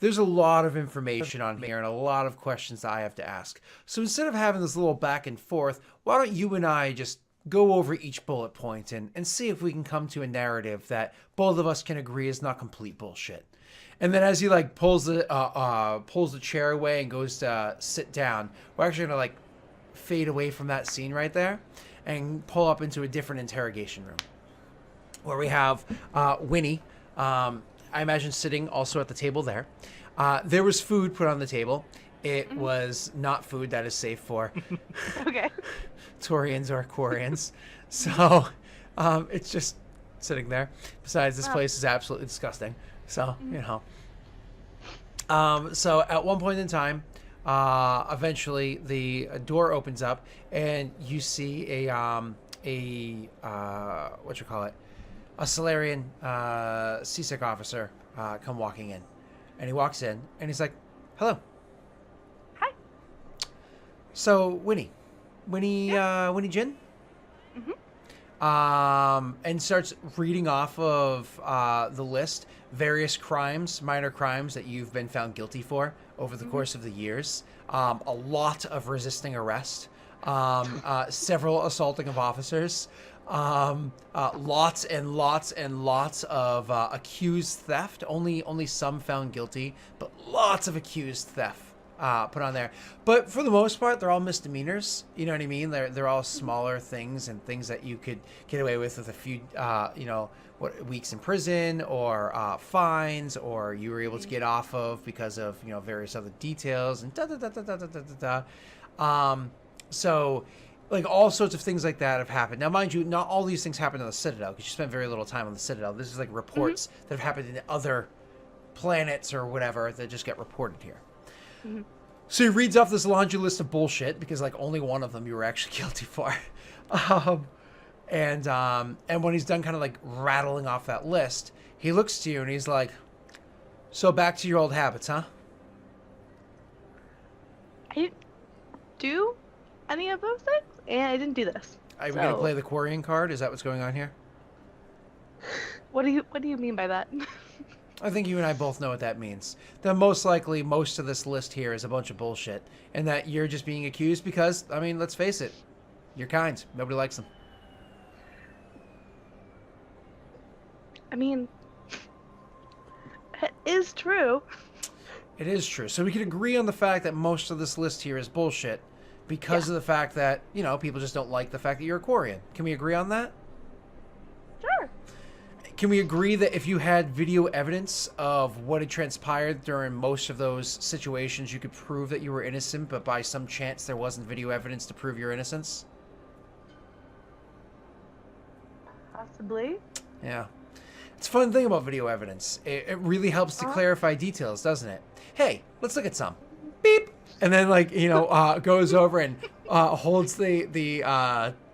there's a lot of information on here and a lot of questions that I have to ask. So instead of having this little back and forth, why don't you and I just go over each bullet point and see if we can come to a narrative that both of us can agree is not complete bullshit. And then as he like pulls the chair away and goes to sit down, we're actually gonna like fade away from that scene right there and pull up into a different interrogation room where we have Winnie. I imagine sitting also at the table there. There was food put on the table. It was not food that is safe for Okay. Torians or Quarians. So it's just sitting there. Besides, this place is absolutely disgusting. So, you know. So at one point in time, eventually the door opens up and you see what you call it? A Solarian CSEC officer come walking in. And he walks in and he's like, "Hello." Hi. So, Winnie Jin? And starts reading off of the list various crimes, minor crimes that you've been found guilty for over the course of the years. A lot of resisting arrest, several assaulting of officers, lots and lots and lots of accused theft. Only some found guilty, but lots of accused theft put on there. But for the most part, they're all misdemeanors. You know what I mean? They're all smaller things and things that you could get away with a few, weeks in prison or fines, or you were able to get off of because of various other details and da da da da da da da da. So, like, all sorts of things like that have happened. Now, mind you, not all these things happened on the Citadel because you spent very little time on the Citadel. This is like reports that have happened in other planets or whatever that just get reported here. So he reads off this laundry list of bullshit because like only one of them you were actually guilty for. And when he's done kind of like rattling off that list, he looks to you and he's like, "So back to your old habits, huh?" I didn't do any of those things, and I didn't do this. Are we gonna play the Quarian card? Is that what's going on here? What do you mean by that? I think you and I both know what that means. That most likely most of this list here is a bunch of bullshit, and that you're just being accused because, I mean, let's face it, you're kind. Nobody likes them. I mean, it is true. It is true. So we can agree on the fact that most of this list here is bullshit because of the fact that, people just don't like the fact that you're a Quarian. Can we agree on that? Sure. Can we agree that if you had video evidence of what had transpired during most of those situations, you could prove that you were innocent, but by some chance there wasn't video evidence to prove your innocence? Possibly. Yeah. It's a fun thing about video evidence. It really helps to clarify details, doesn't it? Hey, let's look at some. Beep! And then, goes over and holds the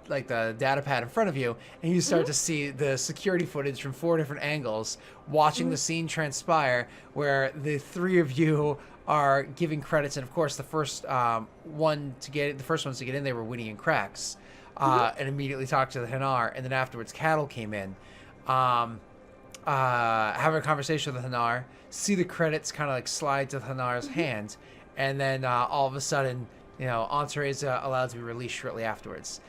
data pad in front of you, and you start to see the security footage from 4 different angles, watching the scene transpire, where the 3 of you are giving credits, and of course the first ones to get in there were Winnie and Cracks, and immediately talked to the Hanar, and then afterwards Cattle came in, having a conversation with the Hanar, see the credits kind of like slide to the Hanar's hand, and then all of a sudden, Entree is allowed to be released shortly afterwards.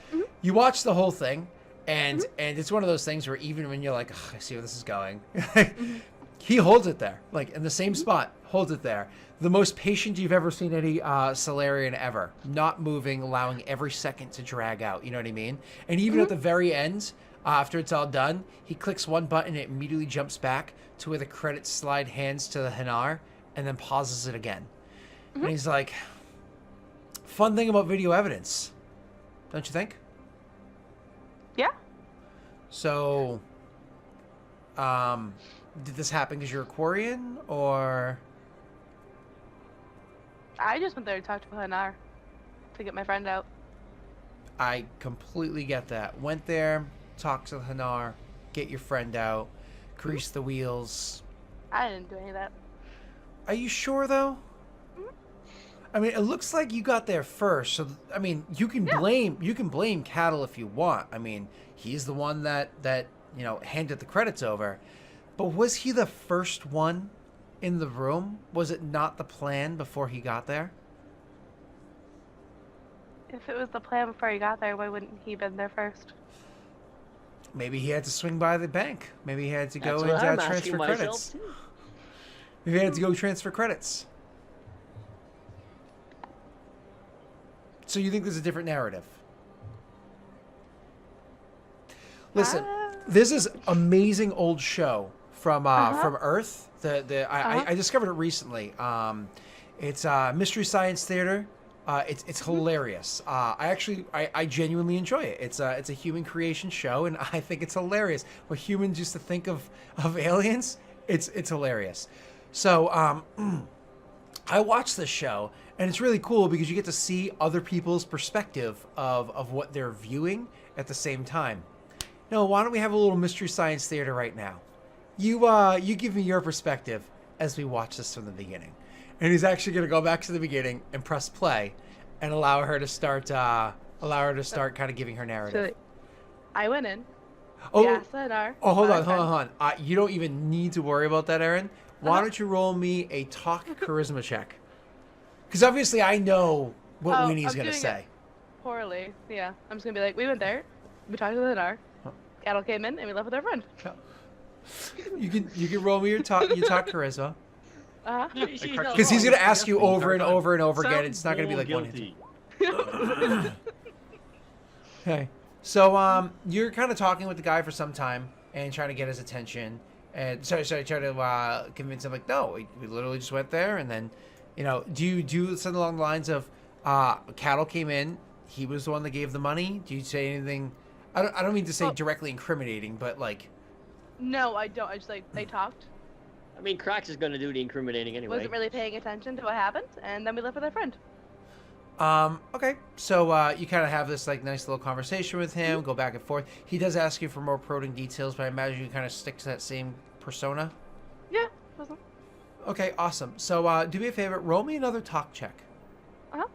You watch the whole thing, and it's one of those things where even when you're like, I see where this is going, he holds it there, like in the same spot, holds it there. The most patient you've ever seen any Solarian ever, not moving, allowing every second to drag out. You know what I mean? And even at the very end, after it's all done, he clicks one button and it immediately jumps back to where the credits slide hands to the Hanar and then pauses it again. And he's like, fun thing about video evidence, don't you think? Yeah. So, did this happen because you're a Quarian, or? I just went there to talk to Hanar to get my friend out. I completely get that. Went there, talked to the Hanar, get your friend out, grease the wheels. I didn't do any of that. Are you sure, though? I mean, it looks like you got there first, so I mean, you can blame Cattle if you want. I mean, he's the one that handed the credits over. But was he the first one in the room? Was it not the plan before he got there? If it was the plan before he got there, why wouldn't he been there first? Maybe he had to swing by the bank. Maybe he had to go That's what and I'm transfer asking myself, credits. too. Maybe he had to go transfer credits. So you think there's a different narrative? Listen, this is amazing old show from Earth. I discovered it recently. It's Mystery Science Theater. It's hilarious. I genuinely enjoy it. It's a human creation show, and I think it's hilarious. What humans used to think of aliens, it's hilarious. So I watched this show, and it's really cool because you get to see other people's perspective of what they're viewing at the same time. No, why don't we have a little Mystery Science Theater right now? You give me your perspective as we watch this from the beginning. And he's actually going to go back to the beginning and press play and allow her to start kind of giving her narrative. So I went in. Oh, hold on. You don't even need to worry about that, Erin. Why don't you roll me a talk charisma check? Because obviously I know what Winnie's going to say. Poorly. Yeah. I'm just going to be like, we went there. We talked to the Nadar. Cattle came in and we left with our friend. You can roll me your talk charisma. Uh-huh. Because he's going to ask you over and over and over again. It's not going to be like guilty. one answer. Okay. So you're kind of talking with the guy for some time and trying to get his attention. And try to convince him, like, no, we literally just went there. And then, do you do something along the lines of cattle came in, he was the one that gave the money? Do you say anything? I don't mean to say directly incriminating, but like... No, I don't. I just, like, they talked. I mean, Cracks is going to do the incriminating anyway. Wasn't really paying attention to what happened, and then we left with our friend. Okay. So you kind of have this like nice little conversation with him, go back and forth. He does ask you for more probing details, but I imagine you kind of stick to that same persona. Yeah. Wasn't. Okay, awesome. So do me a favor, roll me another talk check. Uh-huh.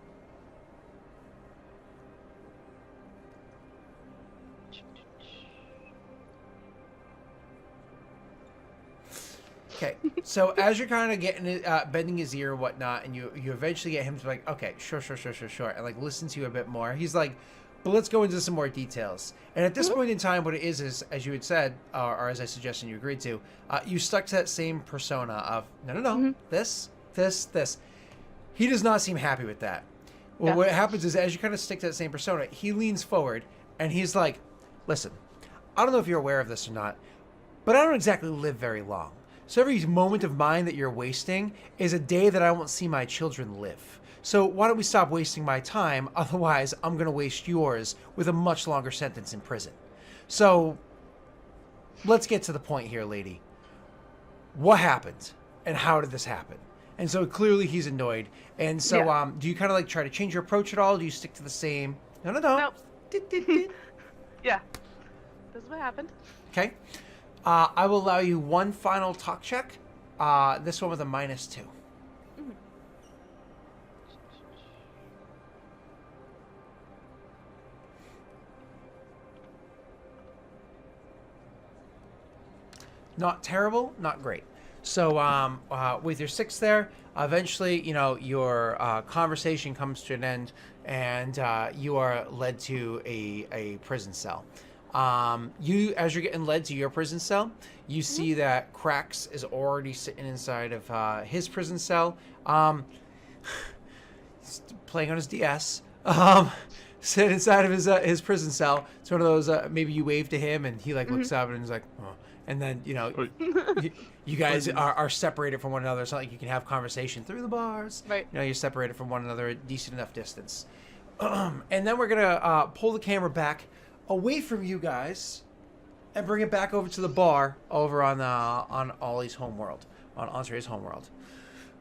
Okay, so as you're kind of getting it, bending his ear and whatnot, and you eventually get him to like, okay, sure, and like listen to you a bit more. He's like, but let's go into some more details. And at this point in time, what it is as you had said, or as I suggested, you agreed to, you stuck to that same persona of no, this. He does not seem happy with that. Well, what happens is as you kind of stick to that same persona, he leans forward and he's like, listen, I don't know if you're aware of this or not, but I don't exactly live very long. So every moment of mine that you're wasting is a day that I won't see my children live. So why don't we stop wasting my time? Otherwise, I'm going to waste yours with a much longer sentence in prison. So let's get to the point here, lady. What happened and how did this happen? And so clearly he's annoyed. And so do you kind of like try to change your approach at all? Do you stick to the same? No. Nope. Yeah. This is what happened. Okay. I will allow you one final talk check. This one with a -2. Not terrible, not great. So with your 6 there, eventually, your conversation comes to an end, and you are led to a prison cell. As you're getting led to your prison cell, you see that Cracks is already sitting inside of his prison cell, he's playing on his DS, sitting inside of his prison cell. It's one of those, maybe you wave to him and he like looks up and is like, oh. And then, you guys are separated from one another. It's not like you can have conversation through the bars. Right. You're separated from one another a decent enough distance. And then we're going to pull the camera back away from you guys and bring it back over to the bar over on Ollie's homeworld, on Entree's homeworld.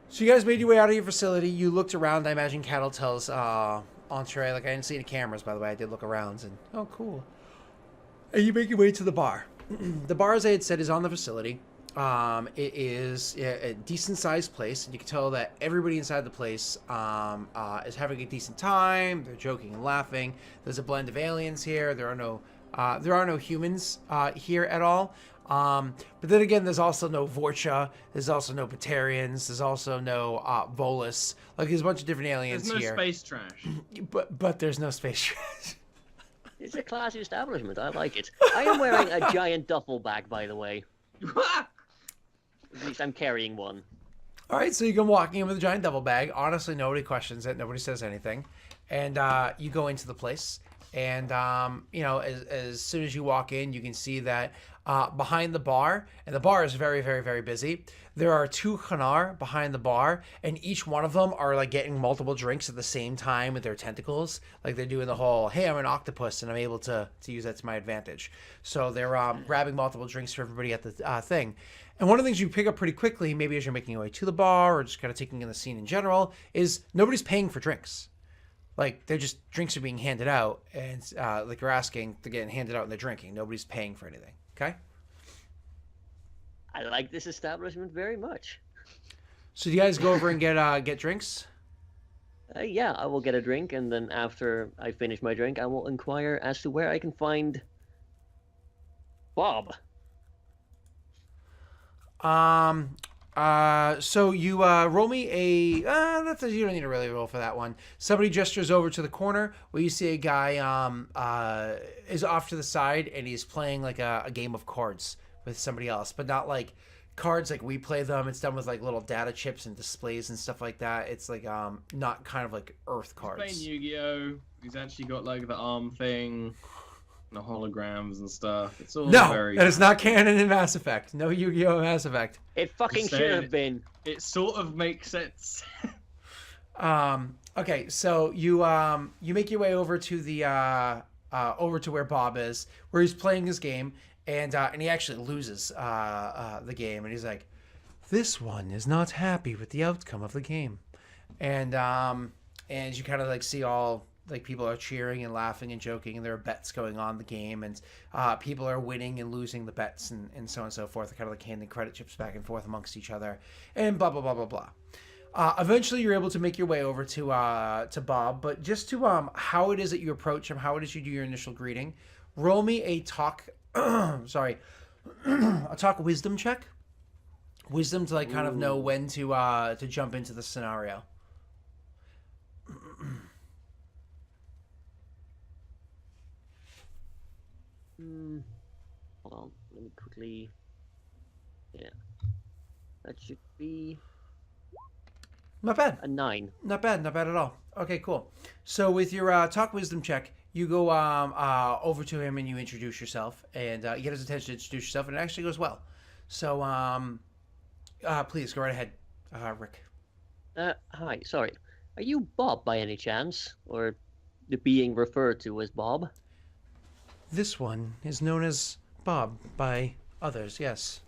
So you guys made your way out of your facility. You looked around. I imagine Cattle tells Entree, like, I didn't see any cameras, by the way. I did look around and, oh, cool. And you make your way to the bar. The bar, as I had said, is on the facility. It is a decent-sized place, and you can tell that everybody inside the place is having a decent time. They're joking and laughing. There's a blend of aliens here. There are no There are no humans here at all. But then again, there's also no Vorcha. There's also no Batarians. There's also no Volus. Like, there's a bunch of different aliens There's no here. space trash. But there's no space trash. It's a classy establishment. I like it. I am wearing a giant duffel bag, by the way. At least I'm carrying one. All right, so you come walking in with a giant double bag. Honestly, nobody questions it. Nobody says anything. And you go into the place. And, you know, as soon as you walk in, you can see that behind the bar, and the bar is very, very, very busy, there are 2 Hanar behind the bar, and each one of them are, like, getting multiple drinks at the same time with their tentacles. Like, they're doing the whole, hey, I'm an octopus, and I'm able to use that to my advantage. So they're grabbing multiple drinks for everybody at the thing. And one of the things you pick up pretty quickly, maybe as you're making your way to the bar or just kind of taking in the scene in general, is nobody's paying for drinks. Like, they're just, drinks are being handed out, and like you're asking, they're getting handed out and they're drinking. Nobody's paying for anything, okay? I like this establishment very much. So do you guys go over and get drinks? Yeah, I will get a drink, and then after I finish my drink, I will inquire as to where I can find Bob. So you roll me a you don't need to really roll for that one. Somebody gestures over to the corner where you see a guy is off to the side, and he's playing like a game of cards with somebody else, but not like cards like we play them. It's done with like little data chips and displays and stuff like that. It's like not kind of like Earth cards. He's playing Yu-Gi-Oh! He's actually got like the arm thing, the holograms and stuff. It's all very... that is not canon in Mass Effect. No Yu-Gi-Oh! Mass Effect. It fucking should have been. It sort of makes sense. Okay, so you make your way over to the over to where Bob is, where he's playing his game, and he actually loses the game, and he's like, "This one is not happy with the outcome of the game," and you kind of like see all like people are cheering and laughing and joking, and there are bets going on in the game, and people are winning and losing the bets, and so on and so forth, kind of like handing credit chips back and forth amongst each other, and blah blah blah blah blah. Eventually, you're able to make your way over to Bob, but just to how it is that you approach him, how it is you do your initial greeting. Roll me a talk, sorry, a talk wisdom check. Wisdom to like kind of know when to jump into the scenario. Hold on, let me quickly. Yeah, that should be Not bad. a 9. Not bad at all. Okay, cool. So with your talk wisdom check, you go over to him and you introduce yourself, and you get his attention to introduce yourself, and it actually goes well. So please go right ahead, Rick. Hi, sorry. Are you Bob by any chance, or the being referred to as Bob? This one is known as Bob by others, yes.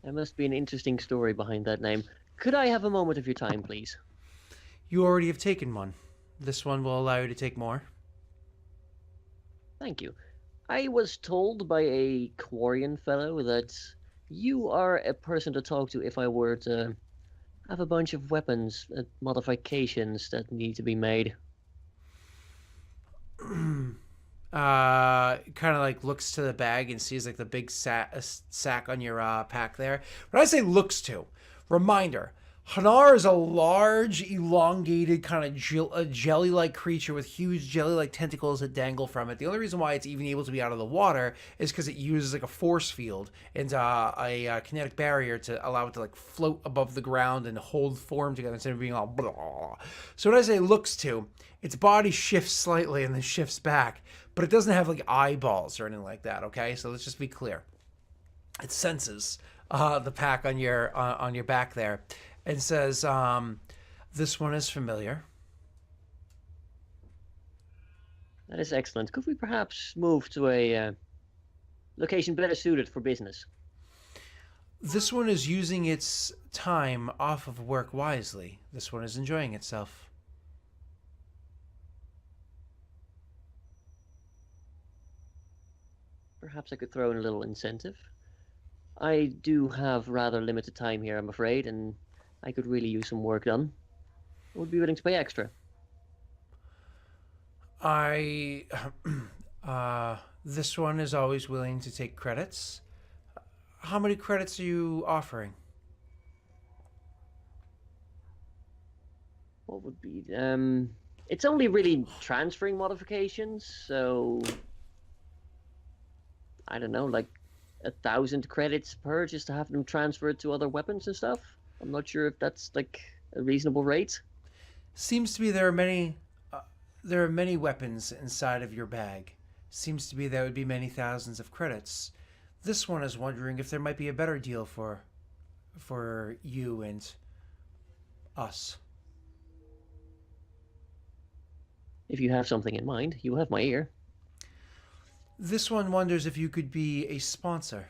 There must be an interesting story behind that name. Could I have a moment of your time, please? You already have taken one. This one will allow you to take more. Thank you. I was told by a Quarian fellow that you are a person to talk to if I were to have a bunch of modifications that need to be made. Kind of like looks to the bag and sees like the big sack on your pack there. When I say looks to, reminder, Hanar is a large, elongated, kind of jelly-like creature with huge jelly-like tentacles that dangle from it. The only reason why it's even able to be out of the water is because it uses like a force field and a kinetic barrier to allow it to like float above the ground and hold form together instead of being all blah, blah. So when I say looks to, its body shifts slightly and then shifts back, but it doesn't have like eyeballs or anything like that, okay? So let's just be clear. It senses the pack on your back there and says, this one is familiar. That is excellent. Could we perhaps move to a location better suited for business? This one is using its time off of work wisely. This one is enjoying itself. Perhaps I could throw in a little incentive. I do have rather limited time here, I'm afraid, and I could really use some work done. I would be willing to pay extra. I, this one is always willing to take credits. How many credits are you offering? What would be it's only really transferring modifications, so I don't know, like 1,000 credits per just to have them transferred to other weapons and stuff. I'm not sure if that's like a reasonable rate. Seems to be there are many weapons inside of your bag. Seems to be there would be many thousands of credits. This one is wondering if there might be a better deal for you and us. If you have something in mind, you have my ear. This one wonders if you could be a sponsor.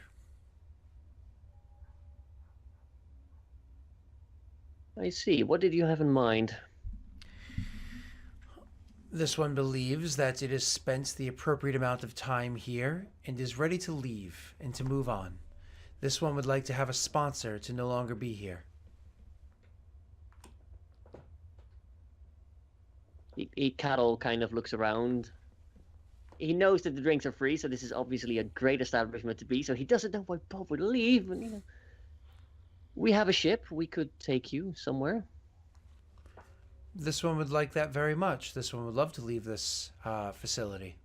I see. What did you have in mind? This one believes that it has spent the appropriate amount of time here and is ready to leave and to move on. This one would like to have a sponsor to no longer be here. Cattle kind of looks around. He knows that the drinks are free, so this is obviously a great establishment to be. So he doesn't know why Bob would leave. And we have a ship. We could take you somewhere. This one would like that very much. This one would love to leave this facility.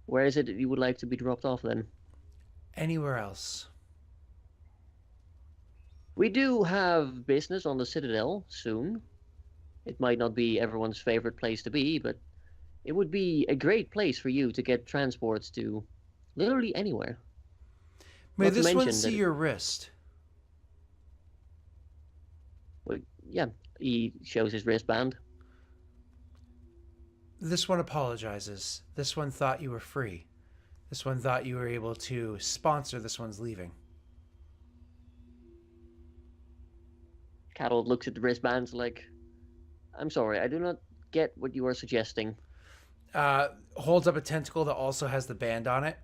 Where is it that you would like to be dropped off then? Anywhere else. We do have business on the Citadel soon. It might not be everyone's favorite place to be, but it would be a great place for you to get transports to literally anywhere. May this one see your wrist? Well, yeah, he shows his wristband. This one apologizes. This one thought you were free. This one thought you were able to sponsor this one's leaving. Cattle looks at the wristbands like, I'm sorry, I do not get what you are suggesting. Holds up a tentacle that also has the band on it.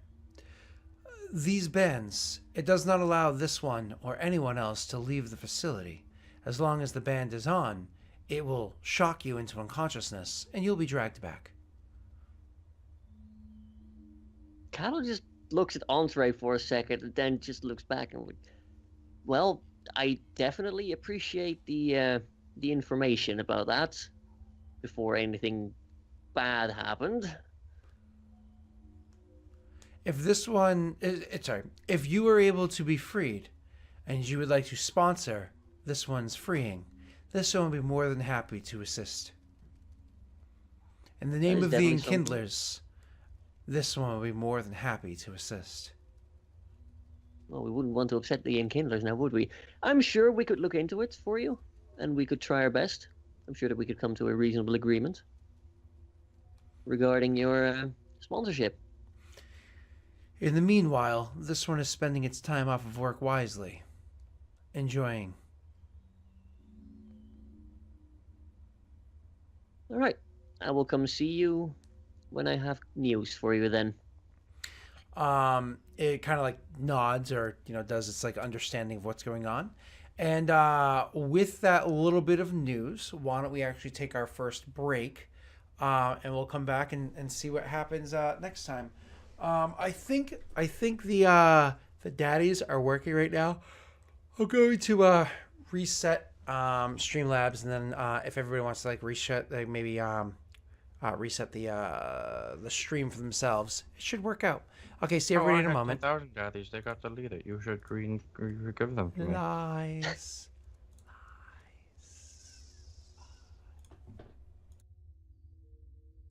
These bands, it does not allow this one or anyone else to leave the facility. As long as the band is on, it will shock you into unconsciousness and you'll be dragged back. Cattle just looks at Entree for a second and then just looks back and well, I definitely appreciate the information about that before anything bad happened. If this one, if you were able to be freed and you would like to sponsor this one's freeing, this one would be more than happy to assist. In the name of the Enkindlers, this one would be more than happy to assist. Well, we wouldn't want to upset the Enkindlers now, would we? I'm sure we could look into it for you, and we could try our best. I'm sure that we could come to a reasonable agreement regarding your sponsorship. In the meanwhile, this one is spending its time off of work wisely, enjoying. All right, I will come see you when I have news for you then. It kind of like nods or, does its like understanding of what's going on. And with that little bit of news, why don't we actually take our first break and we'll come back and see what happens next time. I think the daddies are working right now. I'm going to reset Streamlabs, and then if everybody wants to like reset, like maybe reset the stream for themselves, it should work out. Okay, see everybody in a moment. 10,000 daddies. They got to lead it. You should give them to me. Nice.